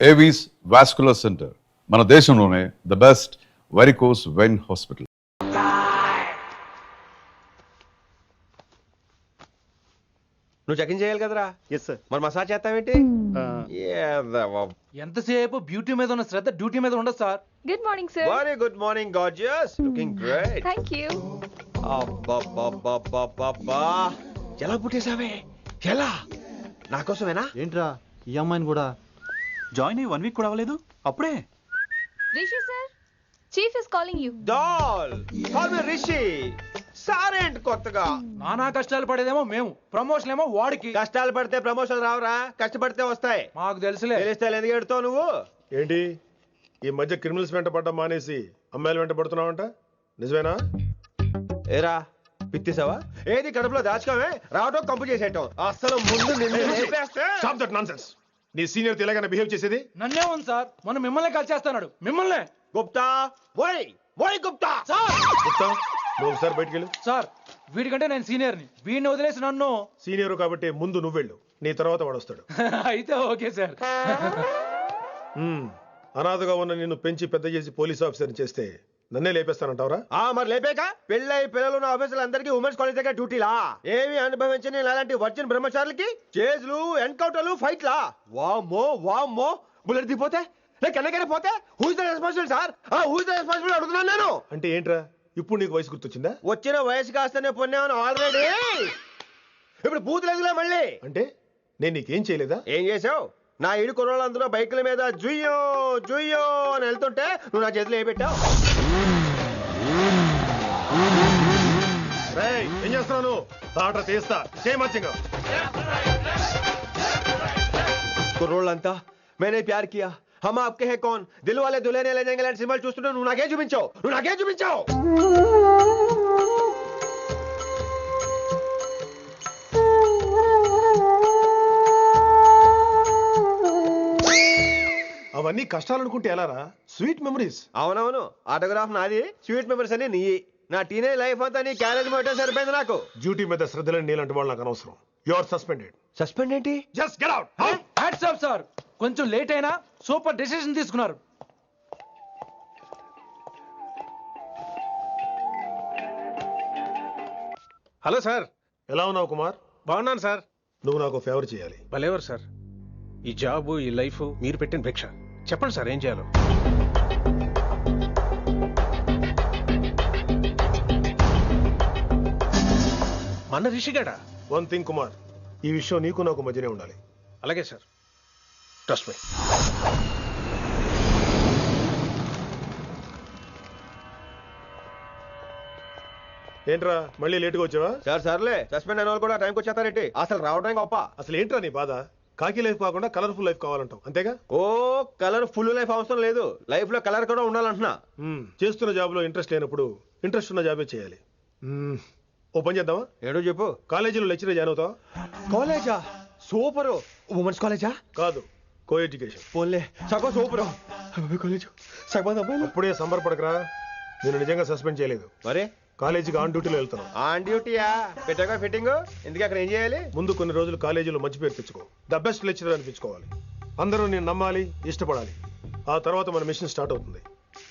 Avis vascular centre మన దేశంలోనే the best varicose vein hospital. నువ్వు చెకింగ్ చేయాలి కదరా? Yes sir. మరి మసాజ్ చేస్తావేంటి? ఎంతసేపు బ్యూటీ మీద ఉన్న శ్రద్ధ డ్యూటీ మీద ఉండదు sir. Good morning sir. Very good morning gorgeous, looking great. Thank you. అబ్బబ్బబ్బబ్బబ్బా, ఎలా పుట్టేసావే? ఎలా? నా కోసమేనా? ఏంట్రా ఈ అమ్మాయిని కూడా జాయిన్ అయ్యి 1 వీక్ కూడా అవ్వలేదు అప్పుడే. Rishi sir, chief is calling you. డాల్ కాల్ మీ రిషి. సారేంట్ కొత్తగా నానా కష్టాలు పడేదేమో మేము, ప్రమోషన్ ఏమో వాడికి. కష్టాలు పడితే ప్రమోషన్ రావురా, కష్టపడితే వస్తాయి. మాకు తెలుసులే. తెలిస్తే ఎందుకు ఎడుతావు నువ్వు? ఏంటి ఈ మధ్య క్రిమినల్స్ వెంట పడ్డం మానేసి అమ్మాయిలు వెంట పడుతున్నావంట, నిజమేనా? ఏరా పిత్తిసావా? ఏది కడుపులో దాచుకోవే, రావటం కంపు చేసేయటం. అసలు ముందు నిన్ను లేపేస్తే. Stop that nonsense. నీ సీనియర్ ఇలాగైనా బిహేవ్ చేసేది? నన్నే ఉంది సార్, మనం మిమ్మల్ని కలిసేస్తున్నాడు. మిమ్మల్నే గుప్తా ఓయ్ ఓయ్ గుప్తా. సార్. గుప్తా, నువ్వు ఒకసారి బయటికి వెళ్ళు. సార్, వీడికంటే నేను సీనియర్ని, వీడిని వదిలేసి నన్ను. సీనియర్ కాబట్టి ముందు నువ్వు వెళ్ళు, నీ తర్వాత వాడు వస్తాడు. అయితే ఓకే సార్. అనాథగా ఉన్న నిన్ను పెంచి పెద్ద చేసి పోలీస్ ఆఫీసర్ చేస్తే నన్నే లేపేస్తానంటావరా? మరి లేపాక పెళ్ళై పిల్లలు ఉన్న ఆఫీసులు అందరికీ ఉమెన్స్ కాలేజ్ దగ్గర డ్యూటీలా? ఏవి అనుభవించని అలాంటి వర్జిన్ బ్రహ్మచారులకి చేజ్లు, ఎన్కౌంటర్లు, ఫైట్లా? వామ్మో వామ్మో, బుల్లెట్ దిగిపోతే కన్నకైనా పోతే who is the responsible sir? Who is the responsible అడుగుతున్నాను నేను. అంటే ఏంట్రా ఇప్పుడు నీకు వయసు గుర్తొచ్చిందా? వచ్చిన వయసు కాస్తనే పొన్నాను ఆల్రెడీ. ఇప్పుడు బూతులేదులే మళ్ళీ. అంటే నేను నీకేం చేయలేదా? ఏం చేసావు? నా ఇడు కుర్రోళ్ళందరూ బైకుల మీద జుయ్యో జుయ్యో అని వెళ్తుంటే నువ్వు నా చేతిలో ఏ పెట్టావు? ఏం చేస్తున్నాను? తాట తీస్తా చేయమచ్చంగా. కుర్రోళ్ళంతా మేనే ప్యార్ కియా, హమ్ ఆప్కే హై కౌన్, దిల్ వాలే దుల్హనియా లే జాయేంగే లాంటి సినిమాలు చూస్తుంటే నువ్వు నాకే చూపించావు. నువ్వు నాకే చూపించావు. అవన్నీ కష్టాలు అనుకుంటే ఎలారా? Sweet memories. అవునవును, ఆటోగ్రాఫ్ నాది, స్వీట్ మెమరీస్ అని నీ. నా టీనేజ్ లైఫ్ అంతా నీ క్యారేజ్ మొట్టే సరిపోయింది నాకు. డ్యూటీ మీద శ్రద్ధలేని నీలాంటి వాళ్ళు నాకు అనవసరం. You are suspended. సస్పెండ్ ఏంటి? Just get out. Hats off sir, కొంచెం లేట్ అయినా సూపర్ డెసిషన్ తీసుకున్నారు. Hello sir. ఎలా ఉన్నావు కుమార్? బాగున్నాను సార్. నువ్వు నాకు ఫేవర్ చేయాలి. భలేవారు సార్. ఈ జాబు, ఈ లైఫ్ మీరు పెట్టిన భిక్ష. చెప్పండి సార్ ఏం చేయాలో. మన రిషిగాడా? వన్ థింగ్ కుమార్, ఈ విషయం నీకు నాకు మధ్యనే ఉండాలి. అలాగే సార్, ట్రస్ట్ మీ. ఏంట్రా మళ్ళీ లేటుగా వచ్చావా? సార్ సర్లే, సస్పెండ్ అయిన వాళ్ళు కూడా టైంకి వచ్చేస్తారేంటి? అసలు రావడం గొప్ప. అసలు ఏంట్రా నీ బాధ? కాకి లైఫ్ కాకుండా కలర్ఫుల్ లైఫ్ కావాలంటావు, అంతేగా? ఓ కలర్ ఫుల్ లైఫ్ అవసరం లేదు, లైఫ్ లో కలర్ కూడా ఉండాలంటున్నా. చేస్తున్న జాబ్ లో ఇంట్రెస్ట్ లేనప్పుడు ఇంట్రెస్ట్ ఉన్న జాబే చేయాలి. ఓ పని చేద్దామా? ఏడో చెప్పు. కాలేజీలో లెక్చరర్ జాయిన్ అవుతావా? కాలేజా? సూపర్. ఉమెన్స్ కాలేజా? కాదు, కో ఎడ్యుకేషన్. పోన్లే, సగం సూపర్. కాలేజ్ సగం అమ్మాయిలు. అప్పుడే సంబరపడకరా, నేను నిజంగా సస్పెండ్ చేయలేదు. మరే కాలేజీకి ఆన్ డ్యూటీలో వెళ్తున్నాను. ఆన్ డ్యూటీయా? పెట్టాక ఫిట్టింగ్ ఎందుకు? అక్కడ ఏం చేయాలి? ముందు కొన్ని రోజులు కాలేజీలో మంచి పేరు తెచ్చుకో, ద బెస్ట్ లెక్చరర్ అనిపించుకోవాలి. అందరూ నేను నమ్మాలి, ఇష్టపడాలి. ఆ తర్వాత మన మిషన్ స్టార్ట్ అవుతుంది.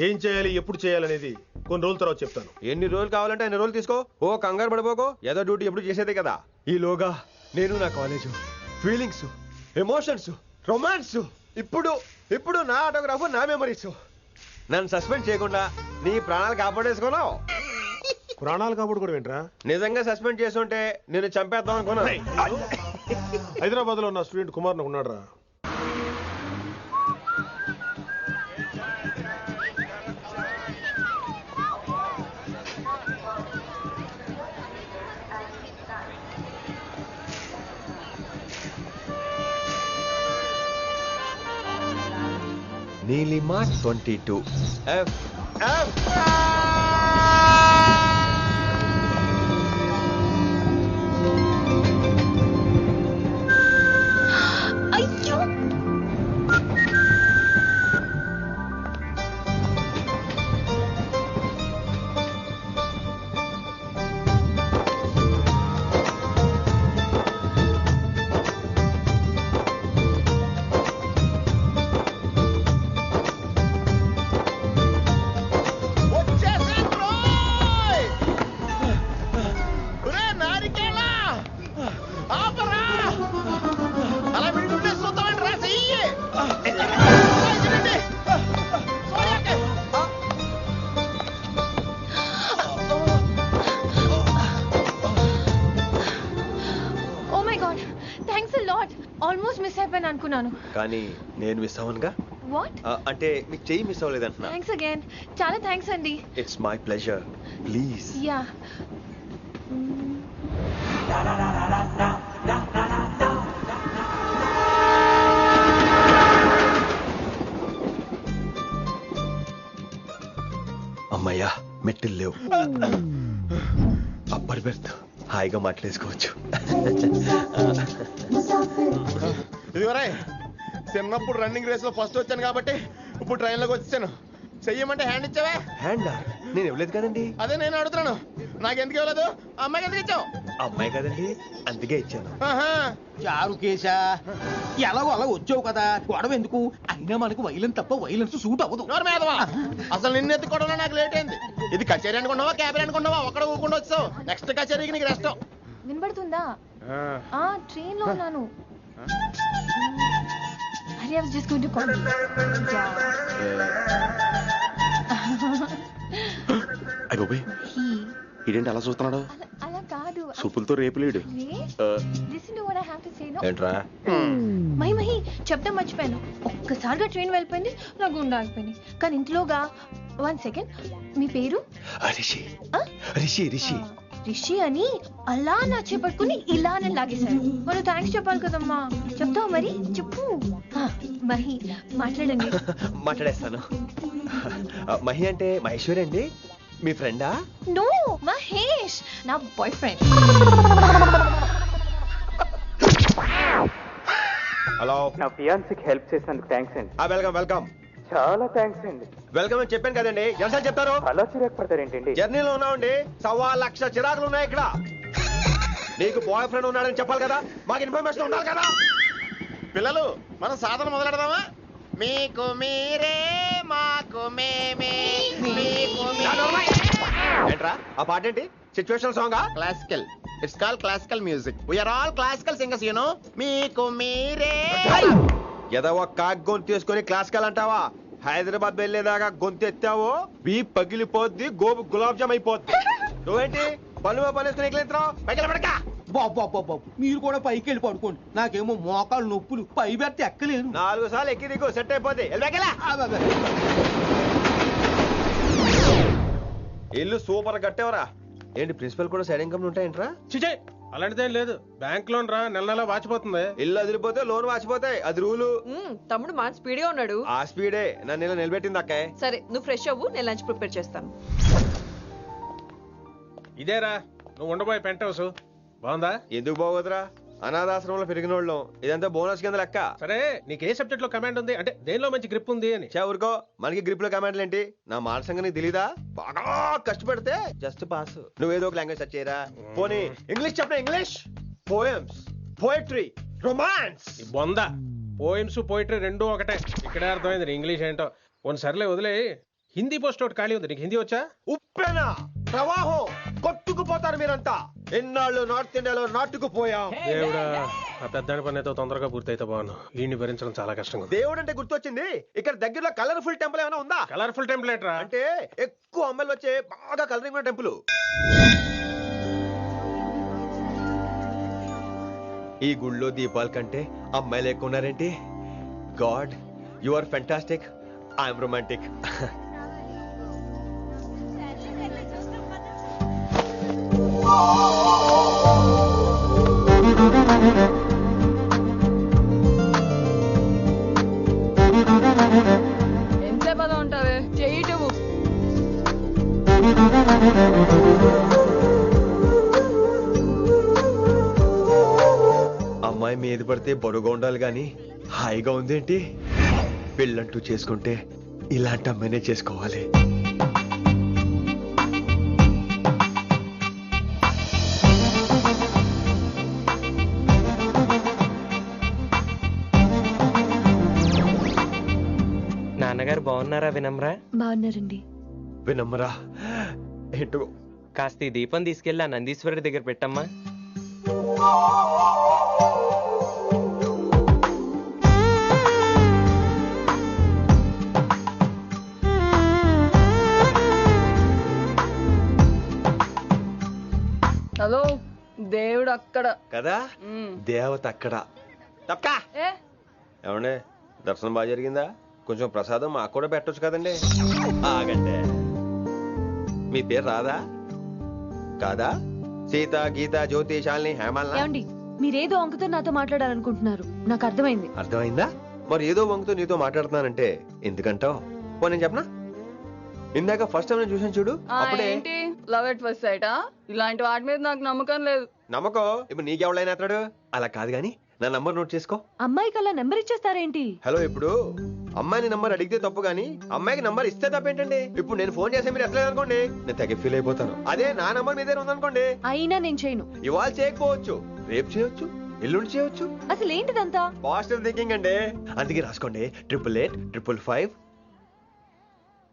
ఏం చేయాలి, ఎప్పుడు చేయాలనేది కొన్ని రోజుల తర్వాత చెప్తాను. ఎన్ని రోజులు కావాలంటే అన్ని రోజులు తీసుకో. ఓ కంగారు పడిపోకో, ఏదో డ్యూటీ ఎప్పుడు చేసేదే కదా. ఈలోగా నేను నా కాలేజు, ఫీలింగ్స్, ఎమోషన్స్, రొమాన్స్, ఇప్పుడు ఇప్పుడు నా ఆటోగ్రాఫ్, నా మెమరీస్. నన్ను సస్పెండ్ చేయకుండా నీ ప్రాణాలు కాపాడేసుకున్నావు. ప్రాణాలు కాబట్టి కూడా ఏంట్రా? నిజంగా సస్పెండ్ చేస్తుంటే నేను చంపేద్దాం అనుకున్నా. హైదరాబాద్ లో ఉన్న స్టూడెంట్ కుమార్ ఉన్నాడు రా. Neelima 22 F F. అయ్యో, oh my god, thanks a lot. Almost miss అయిపోయాను అనుకున్నాను. కానీ నేను మిస్ అవ్వనుగా. వాట్? అంటే మీకు చెయ్యి మిస్ అవ్వలేదంటున్నా. Thanks again. చాలా థ్యాంక్స్ అండి. It's my pleasure. Please. Yeah. అమ్మయ్యా, మెట్టులు లేవు. అప్పర్ బెర్త్, హాయిగా మాట్లాడేసుకోవచ్చు. ఇదిగోరా, చిన్నప్పుడు రన్నింగ్ రేస్ లో ఫస్ట్ వచ్చాను కాబట్టి ఇప్పుడు ట్రైన్ లోకి వచ్చాను. చెయ్యమంటే హ్యాండ్ ఇచ్చావే. హ్యాండా? నేను ఇవ్వలేదు కదండి. అదే నేను అడుగుతున్నాను, నాకెందుకు ఇవ్వలేదు? అమ్మాయికి ఎందుకు ఇచ్చావు? అమ్మాయి కదండి, అందుకే ఇచ్చాను. ఆహా. చారు కేశా, ఎలాగో అలా వచ్చావు కదా, గొడవ ఎందుకు? అయినా మనకు వైలెన్స్ తప్ప వైలెన్స్ సూట్ అవ్వదు. నోరు మీదవా. అసలు నిన్ను ఎత్తుకోవడంలో నాకు లేట్ అయింది. ఇది కచేరీ అనుకున్నావా, క్యాబరీ అనుకున్నావా? ఒక్కడ ఊరుకుండా వచ్చావు. నెక్స్ట్ కచేరీకి నీకు రెస్ట్. వినబడుతుందా? ట్రైన్ లో ఉన్నాను. I was just going to call you. అయిపోయి ఇదేంటి అలా చూస్తున్నాడు? అలా కాదు. సూపులతో రేపు లేడు. Listen to what I have to say, no? ఏంట్రా? మహి చెప్తా మర్చిపోయాను. ఒక్కసారిగా ట్రైన్ వెళ్ళిపోయింది, నా గుండె ఆగిపోయింది. కానీ ఇంట్లోగా 1 సెకండ్, మీ పేరు? రిషి. ఆ? రిషి రిషి రిషి అని అలా నా చేపట్టుకుని ఇలా నన్ను లాగేశారు. మనం థ్యాంక్స్ చెప్పాలి కదమ్మా. చెప్తావు మరి? చెప్పు. మహి మాట్లాడండి. మాట్లాడేస్తాను. మహి అంటే మహేశ్వరి అండి, మీ ఫ్రెండా? నో, మహేష్ నా బాయ్ ఫ్రెండ్. హలో. నా ఫియాన్సీకి హెల్ప్ చేసినందుకు థ్యాంక్స్ అండి. Welcome welcome. చాలా థ్యాంక్స్ అండి. వెల్కమ్ అని చెప్పాను కదండి, ఎంత చెప్తారు? అలా చిరాకు పడతారేంటండి? జర్నీలో ఉన్నామండి, 1,00,000 చిరాకులు ఉన్నాయి ఇక్కడ. నీకు బాయ్ ఫ్రెండ్ ఉన్నాడని చెప్పాలి కదా, మాకు ఇన్ఫర్మేషన్ ఉండాలి కదా. పిల్లలు, మనం సాధన మొదలెడదామా? మీకు మీరే, మాకు మేమే, మీకు ఏంట్రా ఆ పాట ఏంటి? సిచ్యువేషన్ సాంగా? Classical. It's call classical music. We are all classical singers, you know. మీకు మీరే. ఏదో ఒక గొంతు తీసుకొని క్లాసికల్ అంటావా? హైదరాబాద్ వెళ్ళేదాకా గొంతు ఎత్తావో బీ పగిలిపోద్ది, గోబు గులాబ్ జామ్ అయిపోద్ది. నువ్వేంటి పనులు పనేసుకుని ఎక్కలేదురావు? పైకి పడక. బాబు మీరు కూడా పైకి వెళ్ళి పడుకోండి. నాకేమో మోకాలు నొప్పులు, పై బెర్త ఎక్కలేను. 4 సార్లు ఎక్కి దిగు, సెట్ అయిపోద్ది. ఇల్లు సూపర్ కట్టేవరా. ఏంటి ప్రిన్సిపల్ కూడా సైడ్ ఇన్కమ్ ఉంటాయంట్రా? చిచే, అలాంటిదేం లేదు. బ్యాంక్ లోన్ రా, నెల నెల వాచిపోతుంది. ఇల్లు అదిరిపోతే లోన్ వాచిపోతాయి, అది రూలు. తమ్ముడు మాట స్పీడ్గా ఉన్నాడు. ఆ స్పీడే నన్ను ఇలా నిలబెట్టింది అక్కే. సరే నువ్వు ఫ్రెష్ అవ్వు, నేను లంచ్ ప్రిపేర్ చేస్తాను. ఇదేరా నువ్వు ఉండబోయే పెంట్ హౌస్. బాగుందా? ఎందుకు బాగోదురా, అనాథాశ్రమంలో పెరిగిన వాళ్ళం. ఇదంతా బోనస్ కింద లెక్క. సరే నీకు ఏ సబ్జెక్ట్ లో కమాండ్ ఉంది, అంటే దేనిలో మంచి గ్రిప్ ఉంది అని. చా ఊరుకో, మనకి గ్రిప్ లో కమాండ్లు ఏంటి? నా మాట సంగతి తెలీదా? బాగా కష్టపడితే జస్ట్ పాస్. నువ్వేదో ఒక లాంగ్వేజ్ సెర్చ్ చేయరా. పోనీ ఇంగ్లీష్ చెప్పిన ఇంగ్లీష్. Poems, poetry, romance. ఈ బొంద పోయిమ్స్ పోయిటరీ రెండూ ఒకటే. ఇక్కడే అర్థమైంది ఇంగ్లీష్ ఏంటో. కొన్ని సర్లే వదిలే. హిందీ పోస్ట్ ఒకటి ఖాళీ ఉంది, నీకు హిందీ వచ్చా? ఉప్పెన ప్రవాహం కొట్టుకుపోతారు మీరంతా. ఎన్నాళ్ళు నార్త్ ఇండియాలో నాటుకుపోయాం. దేవుడా, ఆ పెద్దాడి పని అయితే తొందరగా పూర్తయితే బాగున్నాను. వీడిని భరించడం చాలా కష్టంగా ఉంది. దేవుడు అంటే గుర్తొచ్చింది, ఇక్కడ దగ్గరలో కలర్ఫుల్ టెంపుల్ ఏమైనా ఉందా? కలర్ఫుల్ టెంపుల్ రా అంటే ఎక్కువ అమ్మాయిలు వచ్చే బాగా కలరింగ్ ఉన్న టెంపుల్. ఈ గుళ్ళో దీపాల కంటే అమ్మాయిలు ఎక్కువ ఉన్నారేంటి? God, you are fantastic, I'm romantic. ఎంత పద ఉంటావే, చేయటము. అమ్మాయి మీద పడితే బరువుగా ఉండాలి గాని హాయిగా ఉందేంటి? పెళ్ళంటూ చేసుకుంటే ఇలాంటి అమ్మాయినే చేసుకోవాలి. నాన్నగారు బాగున్నారా వినమ్రా? బాగున్నారండి. వినమ్రా ఏంటో. కాస్త ఈ దీపం తీసుకెళ్ళి ఆ నందీశ్వరుడి దగ్గర పెట్టమ్మా. దేవుడు అక్కడ కదా దేవత అక్కడ తప్పకా ఏ ఏమండే దర్శనం బాగా జరిగిందా? కొంచెం ప్రసాదం మాకు కూడా పెట్టొచ్చు కదండి. ఆగండి, మీ పేరు రాదా కాదా? సీత, గీత, జ్యోతి, శాలిని, హేమల్నా? ఏమండి మీరేదో అంకుతో నాతో మాట్లాడాలనుకుంటున్నారు, నాకు అర్థమైంది. అర్థమైందా? మరి ఏదో వంగుతో నీతో మాట్లాడుతున్నానంటే ఎందుకంటావు? పో నేను చెప్పనా? ఇందాక ఫస్ట్ టైం నేను చూసాను చూడు, అప్పుడే ఏంటి లవ్ ఎట్ ఫస్ట్ సైటా? ఇలాంటి వాటి మీద నాకు నమ్మకం లేదు. నమ్మకం ఇప్పుడు నీకెవడైనా అతడు అలా కాదు గాని నా నంబర్ నోట్ చేసుకో. అమ్మాయికి అలా నెంబర్ ఇచ్చేస్తారేంటి? హలో, ఇప్పుడు అమ్మాయిని నంబర్ అడిగితే తప్పు గానీ అమ్మాయికి నంబర్ ఇస్తే తప్పేంటండి? ఇప్పుడు నేను ఫోన్ చేస్తే మీరు ఎట్లేదు అనుకోండి, నేను తెగ ఫీల్ అయిపోతాను. అదే నా నంబర్ మీదే ఉందనుకోండి, అయినా నేను చేయను. ఇవాళ చేయకపోవచ్చు, రేపు చేయొచ్చు, ఎల్లుండి చేయొచ్చు. అసలు ఏంటిదంతా? పాజిటివ్ థింకింగ్ అండి. అందుకే రాసుకోండి 888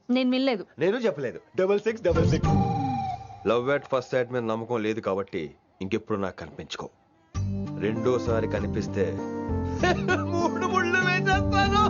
నేను వినలేదు. నేను చెప్పలేదు 6666. లవ్ ఎట్ ఫస్ట్ సైట్ మీద నమ్మకం లేదు కాబట్టి ఇంకెప్పుడు నాకు కనిపించుకో. రెండోసారి కనిపిస్తే 3 ముళ్ళు వేసేస్తాను.